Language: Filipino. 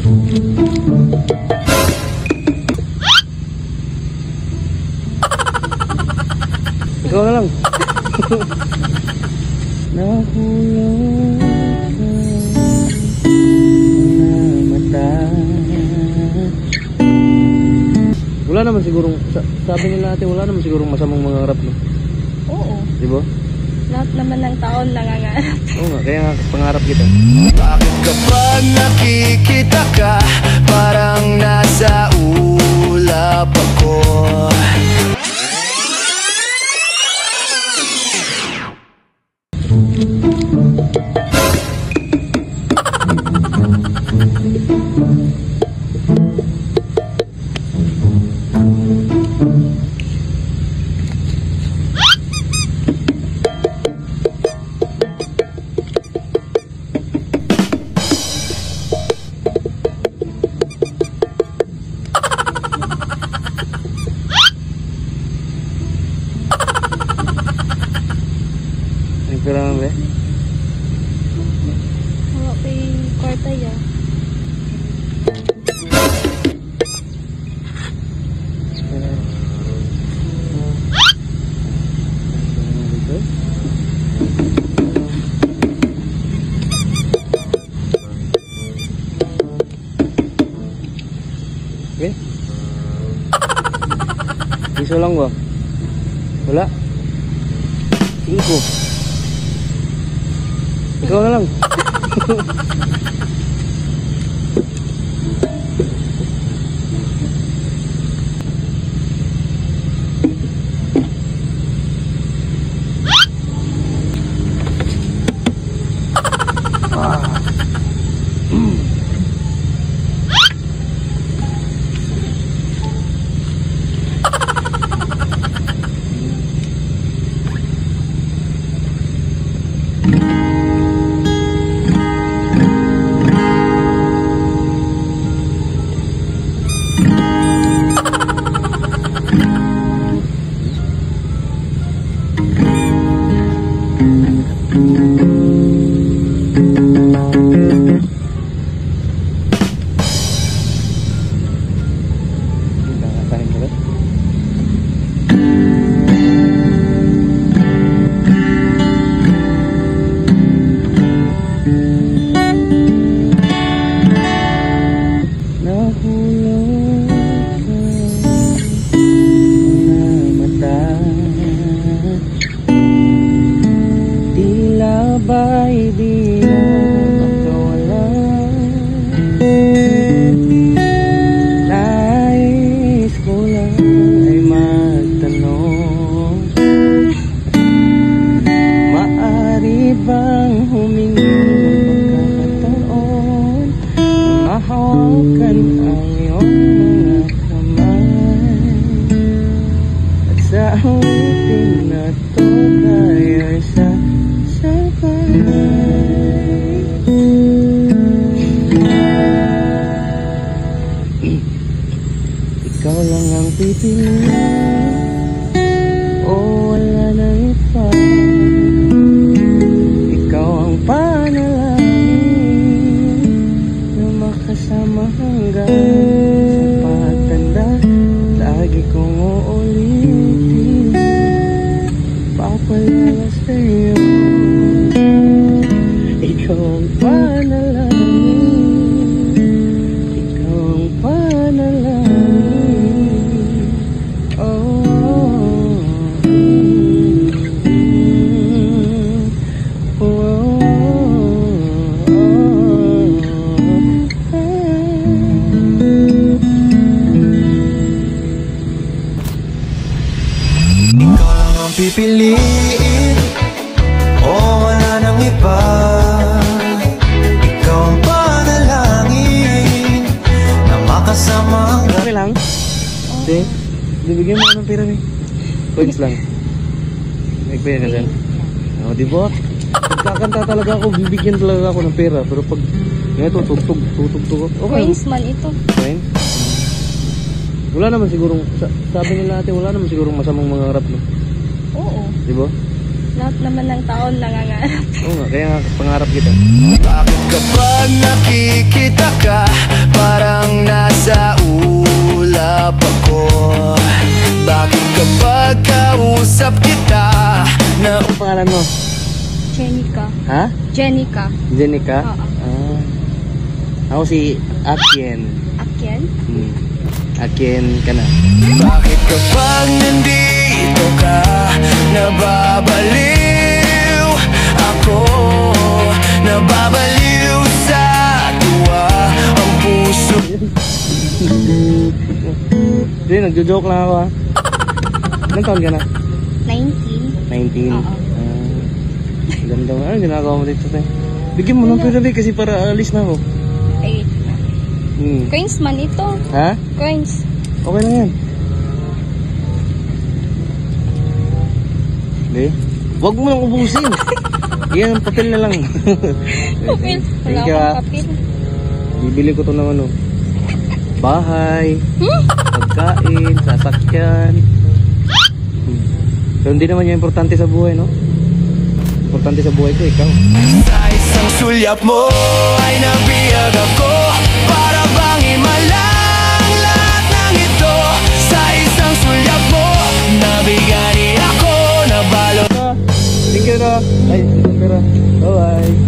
Ikaw na lang. Nahulog ka na mata. Wala naman sigurong, sabi nila natin, wala naman sigurong masamang mangarap, no? Oo. Diba? Lahat naman ng taon nangangarap. Oo nga, kaya nga pangarap kita. Bakit kapag nakikita ka, parang nasa ulap ako? Pera naman ba? Wala pa yung kwarta yan. Okay. Piso lang ba? Wala? 5. Ikaw na lang. Ba'y di na magkawala? Nais ko lang ay magtanong, maaari bang humingi ng pagkakataon na mahawakan ang iyong mga kamay, at sa awitin na to tayo'y ikaw lang ang pipiliin, o wala na iba. Ikaw ang panalangin na makasama hanggang sa pagtanda. Lagi kong uulitin, papalala sa'yo. Ikaw ang panalangin, ikaw ang panalangin. Pipiliin, o wala nang iba. Ikaw ang panalangin na makasama hanggang. Okay lang? Hindi. Bibigyan mo ng pera ni. Points lang. Nagpaya ka dyan. O, diba? Pagkakanta talaga ako, bibigyan talaga ako ng pera. Pero pag ito, tutugtog. Okay. Coins man ito. Coin? Wala naman sigurong, sabi nila natin, wala naman sigurong masamang mangarap, no? Oo. Diba? Lahat naman ng taon nangangarap. Oo nga, kaya nga pangarap kita. Bakit kapag nakikita ka, pangalan mo? Jenica. Ha? Jenica. Jenica? Oo. Ah. Ako si Akien. Akien? Akien ka na. Bakit kapag nandito ka, nababaliw ako, nababaliw sa tuwa ang puso. Hindi, nagjo-joke lang ako ha. Ilang taon ka na? 19. 19. Oo. Ganda mo. Ano ginagawa mo dito tayo? Bigyan mo ng pera be kasi para alis na ako. 8 na. Coins man ito. Ha? Coins. Okay lang yan. Hindi. Huwag mo lang ubusin. Yan ang papel na lang. Papel. Wala Thank you, akong papel. Bibili ko to ng ano. Bahay. Pagkain. Sasakyan. Pero hindi naman yung importante sa buhay, no? Importante sa buhay ko, ikaw. Sa isang sulyap mo ay nabiyag ako, para bang imalang lahat ng ito. Sa isang sulyap mo, nabigani ako, nabalo. Thank you, no? Ay, pera. Bye-bye.